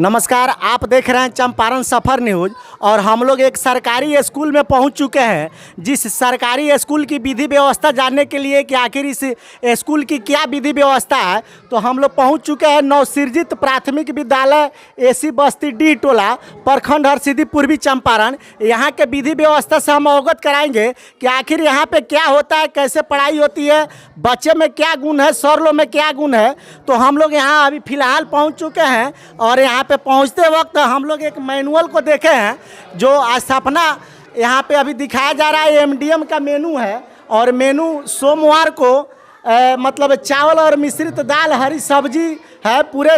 नमस्कार, आप देख रहे हैं चंपारण सफ़र न्यूज़। और हम लोग एक सरकारी स्कूल में पहुंच चुके हैं, जिस सरकारी स्कूल की विधि व्यवस्था जानने के लिए कि आखिर इस स्कूल की क्या विधि व्यवस्था है। तो हम लोग पहुंच चुके हैं नवसृजित प्राथमिक विद्यालय एसी बस्ती डी टोला, प्रखंड हरसिद्धि, पूर्वी चंपारण। यहाँ के विधि व्यवस्था से हम अवगत कराएंगे कि आखिर यहाँ पे क्या होता है, कैसे पढ़ाई होती है, बच्चे में क्या गुण है, सर लोग में क्या गुण है। तो हम लोग यहाँ अभी फ़िलहाल पहुँच चुके हैं और यहाँ पे पहुँचते वक्त हम लोग एक मैनुअल को देखे हैं जो स्थापना यहाँ पे अभी दिखाया जा रहा है। एमडीएम का मेनू है और मेनू सोमवार को मतलब चावल और मिश्रित दाल, हरी सब्जी है। पूरे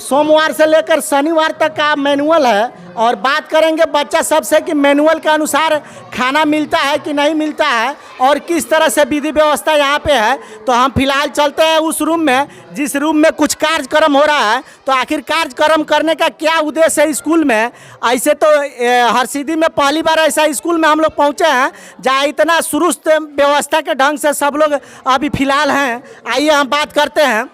सोमवार से लेकर शनिवार तक का मैनुअल है। और बात करेंगे बच्चा सबसे कि मैनुअल के अनुसार खाना मिलता है कि नहीं मिलता है और किस तरह से विधि व्यवस्था यहाँ पे है। तो हम फिलहाल चलते हैं उस रूम में जिस रूम में कुछ कार्यक्रम हो रहा है। तो आखिर कार्यक्रम करने का क्या उद्देश्य है स्कूल में। ऐसे तो हरसिद्धि में पहली बार ऐसा स्कूल में हम लोग पहुँचे हैं जहाँ इतना सुरुस्त व्यवस्था के ढंग से सब लोग अभी फ़िलहाल हैं। आइए हम बात करते हैं।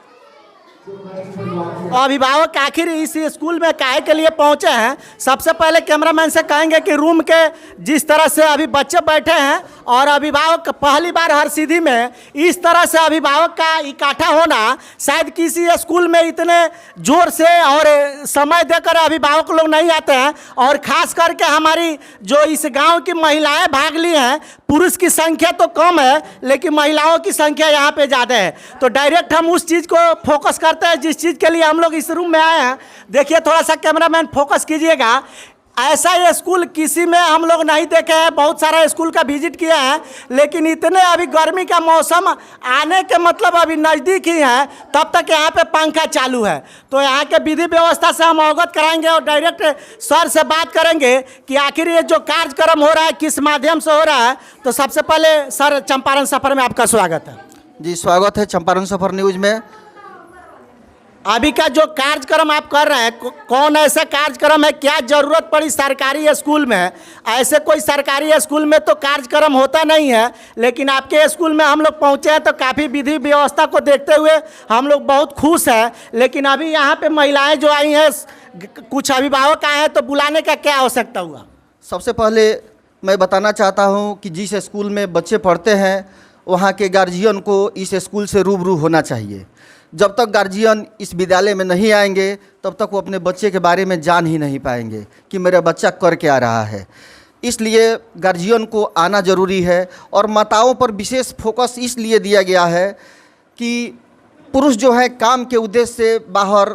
अभिभावक आखिर इस स्कूल में काहे के लिए पहुंचे हैं। सबसे पहले कैमरामैन से कहेंगे कि रूम के जिस तरह से अभी बच्चे बैठे हैं और अभिभावक पहली बार हरसिद्धि में इस तरह से अभिभावक का इकट्ठा होना शायद किसी स्कूल में इतने जोर से और समय देकर अभिभावक लोग नहीं आते हैं। और ख़ास करके हमारी जो इस गांव की महिलाएं भाग ली हैं, पुरुष की संख्या तो कम है लेकिन महिलाओं की संख्या यहाँ पे ज़्यादा है। तो डायरेक्ट हम उस चीज़ को फोकस करते हैं जिस चीज़ के लिए हम लोग इस रूम में आए हैं। देखिए, थोड़ा सा कैमरामैन फोकस कीजिएगा। ऐसा ये स्कूल किसी में हम लोग नहीं देखे हैं। बहुत सारा स्कूल का विजिट किया है लेकिन इतने अभी गर्मी का मौसम आने के मतलब अभी नज़दीक ही है, तब तक यहाँ पे पंखा चालू है। तो यहाँ के विधि व्यवस्था से हम अवगत कराएंगे और डायरेक्ट सर से बात करेंगे कि आखिर ये जो कार्यक्रम हो रहा है किस माध्यम से हो रहा है। तो सबसे पहले सर, चंपारण सफ़र में आपका स्वागत है। जी, स्वागत है चंपारण सफ़र न्यूज़ में। अभी का जो कार्यक्रम आप कर रहे हैं, कौन ऐसा कार्यक्रम है, क्या ज़रूरत पड़ी सरकारी स्कूल में। ऐसे कोई सरकारी स्कूल में तो कार्यक्रम होता नहीं है लेकिन आपके स्कूल में हम लोग पहुँचे हैं तो काफ़ी विधि व्यवस्था को देखते हुए हम लोग बहुत खुश हैं। लेकिन अभी यहाँ पे महिलाएं जो आई हैं, कुछ अभिभावक आए हैं, तो बुलाने का क्या आवश्यकता हुआ। सबसे पहले मैं बताना चाहता हूँ कि जिस स्कूल में बच्चे पढ़ते हैं वहाँ के गार्जियन को इस स्कूल से रूबरू होना चाहिए। जब तक गार्जियन इस विद्यालय में नहीं आएंगे तब तक वो अपने बच्चे के बारे में जान ही नहीं पाएंगे कि मेरा बच्चा कर क्या रहा है। इसलिए गार्जियन को आना ज़रूरी है। और माताओं पर विशेष फोकस इसलिए दिया गया है कि पुरुष जो है काम के उद्देश्य से बाहर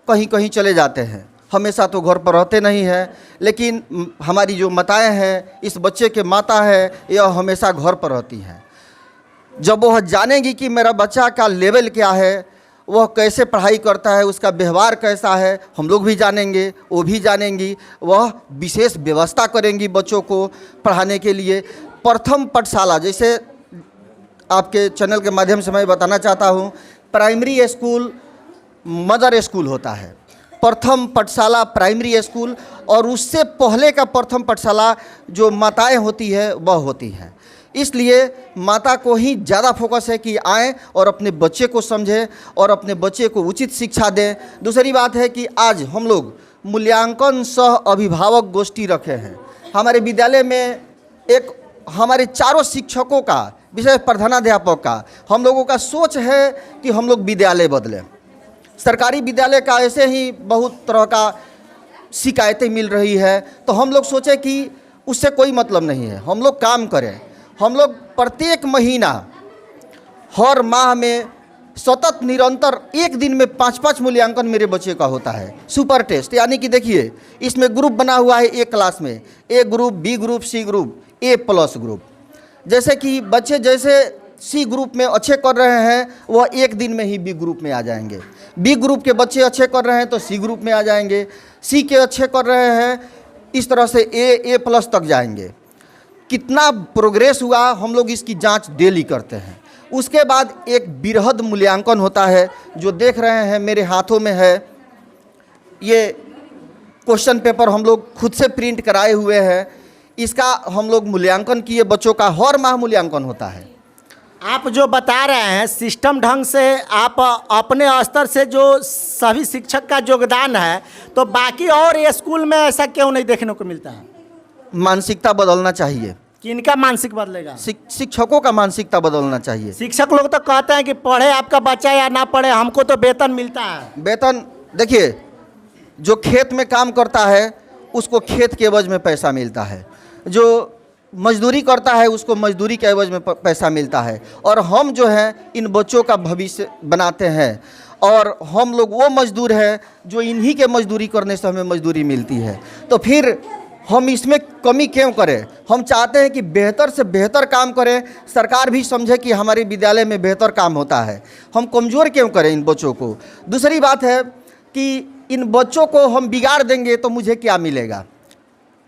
कहीं कहीं चले जाते हैं, हमेशा तो घर पर रहते नहीं हैं। लेकिन हमारी जो माताएँ हैं, इस बच्चे के माता है, यह हमेशा घर पर रहती हैं। जब वह जानेंगी कि मेरा बच्चा का लेवल क्या है, वह कैसे पढ़ाई करता है, उसका व्यवहार कैसा है, हम लोग भी जानेंगे, वो भी जानेंगी। वह विशेष व्यवस्था करेंगी बच्चों को पढ़ाने के लिए। प्रथम पाठशाला, जैसे आपके चैनल के माध्यम से मैं बताना चाहता हूँ, प्राइमरी स्कूल मदर स्कूल होता है, प्रथम पाठशाला प्राइमरी स्कूल, और उससे पहले का प्रथम पाठशाला जो माताएँ होती है वह होती हैं। इसलिए माता को ही ज़्यादा फोकस है कि आएँ और अपने बच्चे को समझें और अपने बच्चे को उचित शिक्षा दें। दूसरी बात है कि आज हम लोग मूल्यांकन सह अभिभावक गोष्ठी रखे हैं। हमारे विद्यालय में एक हमारे चारों शिक्षकों का, विशेष प्रधानाध्यापक का, हम लोगों का सोच है कि हम लोग विद्यालय बदलें। सरकारी विद्यालय का ऐसे ही बहुत तरह का शिकायतें मिल रही है, तो हम लोग सोचे कि उससे कोई मतलब नहीं है, हम लोग काम करें। हम लोग प्रत्येक महीना, हर माह में सतत निरंतर एक दिन में 5-5 मूल्यांकन मेरे बच्चे का होता है, सुपर टेस्ट। यानी कि देखिए, इसमें ग्रुप बना हुआ है एक क्लास में, A group, B group, C group, A plus group. जैसे कि बच्चे जैसे सी ग्रुप में अच्छे कर रहे हैं वह एक दिन में ही बी ग्रुप में आ जाएंगे। बी ग्रुप के बच्चे अच्छे कर रहे हैं तो सी ग्रुप में आ जाएंगे। सी के अच्छे कर रहे हैं, इस तरह से ए प्लस तक जाएंगे। कितना प्रोग्रेस हुआ हम लोग इसकी जांच डेली करते हैं। उसके बाद एक बृहद मूल्यांकन होता है जो देख रहे हैं मेरे हाथों में है। ये क्वेश्चन पेपर हम लोग खुद से प्रिंट कराए हुए हैं। इसका हम लोग मूल्यांकन किए बच्चों का, हर माह मूल्यांकन होता है। आप जो बता रहे हैं सिस्टम ढंग से आप अपने स्तर से जो सभी शिक्षक का योगदान है, तो बाकी और ये स्कूल में ऐसा क्यों नहीं देखने को मिलता है? मानसिकता बदलना चाहिए। किनका मानसिक बदलेगा? शिक्षकों का मानसिकता बदलना चाहिए। शिक्षक लोग तो कहते हैं कि पढ़े आपका बच्चा या ना पढ़े, हमको तो वेतन मिलता है। वेतन देखिए, जो खेत में काम करता है उसको खेत के एवज में पैसा मिलता है, जो मजदूरी करता है उसको मजदूरी के एवज में पैसा मिलता है। और हम जो हैं इन बच्चों का भविष्य बनाते हैं, और हम लोग वो मजदूर हैं जो इन्हीं के मजदूरी करने से हमें मजदूरी मिलती है। तो फिर हम इसमें कमी क्यों करें? हम चाहते हैं कि बेहतर से बेहतर काम करें, सरकार भी समझे कि हमारे विद्यालय में बेहतर काम होता है। हम कमज़ोर क्यों करें इन बच्चों को? दूसरी बात है कि इन बच्चों को हम बिगाड़ देंगे तो मुझे क्या मिलेगा?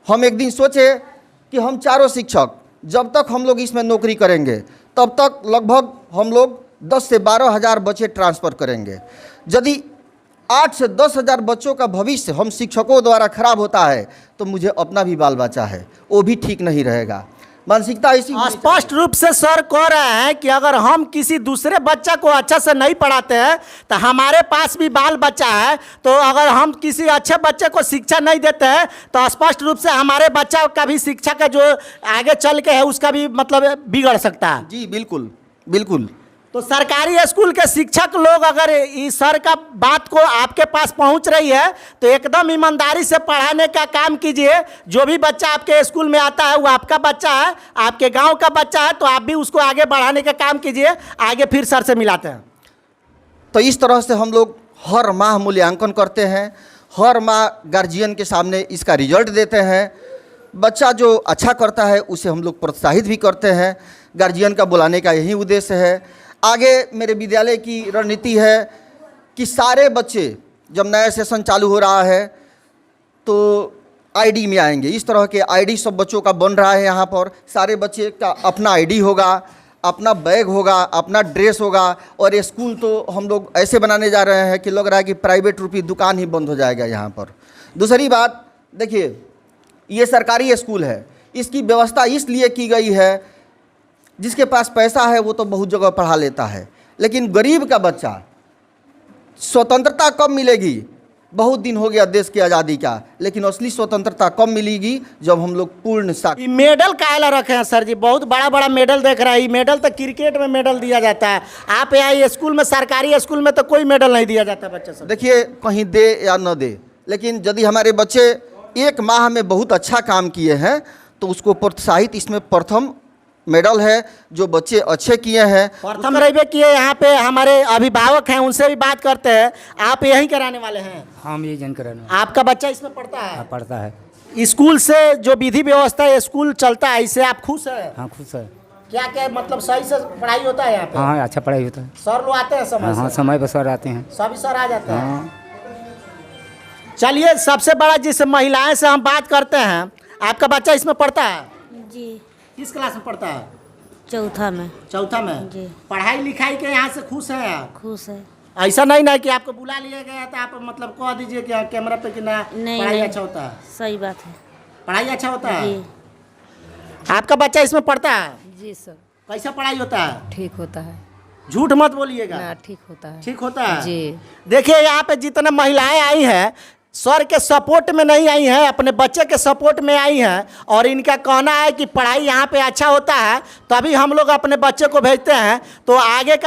हम एक दिन सोचे कि हम चारों शिक्षक जब तक हम लोग इसमें नौकरी करेंगे तब तक लगभग हम लोग 10 से 12 हज़ार बच्चे ट्रांसफ़र करेंगे। यदि 8 से 10 हज़ार बच्चों का भविष्य हम शिक्षकों द्वारा खराब होता है तो मुझे अपना भी बाल बच्चा है, वो भी ठीक नहीं रहेगा। मानसिकता ऐसी स्पष्ट रूप से सर कह रहे हैं कि अगर हम किसी दूसरे बच्चा को अच्छा से नहीं पढ़ाते हैं तो हमारे पास भी बाल बच्चा है, तो अगर हम किसी अच्छे बच्चे को शिक्षा नहीं देते हैं तो स्पष्ट रूप से हमारे बच्चा का भी शिक्षा का जो आगे चल के है उसका भी मतलब बिगड़ सकता है। जी बिल्कुल बिल्कुल। तो सरकारी स्कूल के शिक्षक लोग अगर इस सर का बात को आपके पास पहुंच रही है तो एकदम ईमानदारी से पढ़ाने का काम कीजिए। जो भी बच्चा आपके स्कूल में आता है वो आपका बच्चा है, आपके गांव का बच्चा है, तो आप भी उसको आगे बढ़ाने का काम कीजिए। आगे फिर सर से मिलाते हैं। तो इस तरह से हम लोग हर माह मूल्यांकन करते हैं, हर माह गार्जियन के सामने इसका रिजल्ट देते हैं। बच्चा जो अच्छा करता है उसे हम लोग प्रोत्साहित भी करते हैं। गार्जियन का बुलाने का यही उद्देश्य है। आगे मेरे विद्यालय की रणनीति है कि सारे बच्चे जब नया सेशन चालू हो रहा है तो आईडी में आएंगे। इस तरह के आईडी सब बच्चों का बन रहा है। यहाँ पर सारे बच्चे का अपना आईडी होगा, अपना बैग होगा, अपना ड्रेस होगा। और ये स्कूल तो हम लोग ऐसे बनाने जा रहे हैं कि लग रहा है कि प्राइवेट रूपी दुकान ही बंद हो जाएगा यहाँ पर। दूसरी बात देखिए, ये सरकारी स्कूल है, इसकी व्यवस्था इसलिए की गई है जिसके पास पैसा है वो तो बहुत जगह पढ़ा लेता है, लेकिन गरीब का बच्चा स्वतंत्रता कब मिलेगी? बहुत दिन हो गया देश की आज़ादी का, लेकिन असली स्वतंत्रता कब मिलेगी? जब हम लोग पूर्ण ये मेडल काहे रखे हैं सर जी? बहुत बड़ा बड़ा मेडल देख रहा है। ये मेडल तो क्रिकेट में मेडल दिया जाता है, आप यहाँ स्कूल में, सरकारी स्कूल में तो कोई मेडल नहीं दिया जाता बच्चे सब। देखिए, कहीं दे या न दे, लेकिन यदि हमारे बच्चे एक माह में बहुत अच्छा काम किए हैं तो उसको प्रोत्साहित, इसमें प्रथम मेडल है। जो बच्चे अच्छे किए हैं प्रथम रहे किए। यहाँ पे हमारे अभिभावक हैं, उनसे भी बात करते हैं। आप यहीं कराने वाले हैं? हम ये जन कराने। आपका बच्चा इसमें पढ़ता है? हाँ, पढ़ता है। स्कूल से जो विधि व्यवस्था स्कूल चलता है, इससे आप खुश हैं? हाँ, खुश है। क्या क्या मतलब सही से पढ़ाई होता है यहाँ पे? हाँ, अच्छा पढ़ाई होता है। सर लोग आते हैं समय हाँ, से? समय पर सर आते हैं। सभी सर आ जाते हैं। हाँ। चलिए, सबसे बड़ा जिस महिलाएं से हम बात करते हैं, आपका बच्चा इसमें पढ़ता है? जी, किस क्लास में पढ़ता है? चौथा में। चौथा में? जी। पढ़ाई लिखाई के यहाँ से खुश है आप? खुश है। ऐसा नहीं ना कि आपको बुला लिया गया तो आप मतलब कह दीजिए कि कैमरा पे कि ना नहीं, पढ़ाई नहीं। अच्छा होता है? सही बात है। पढ़ाई अच्छा होता है? जी। आपका बच्चा इसमें पढ़ता है? जी सर। कैसा पढ़ाई होता है? ठीक होता है झूठ मत बोलिएगा। ना, ठीक होता है। ठीक होता है? जी। देखिए, यहाँ पे जितने महिलाएं आई हैं सर के सपोर्ट में नहीं आई हैं, अपने बच्चे के सपोर्ट में आई हैं। और इनका कहना है कि पढ़ाई यहाँ पे अच्छा होता है, तभी हम लोग अपने बच्चे को भेजते हैं। तो आगे का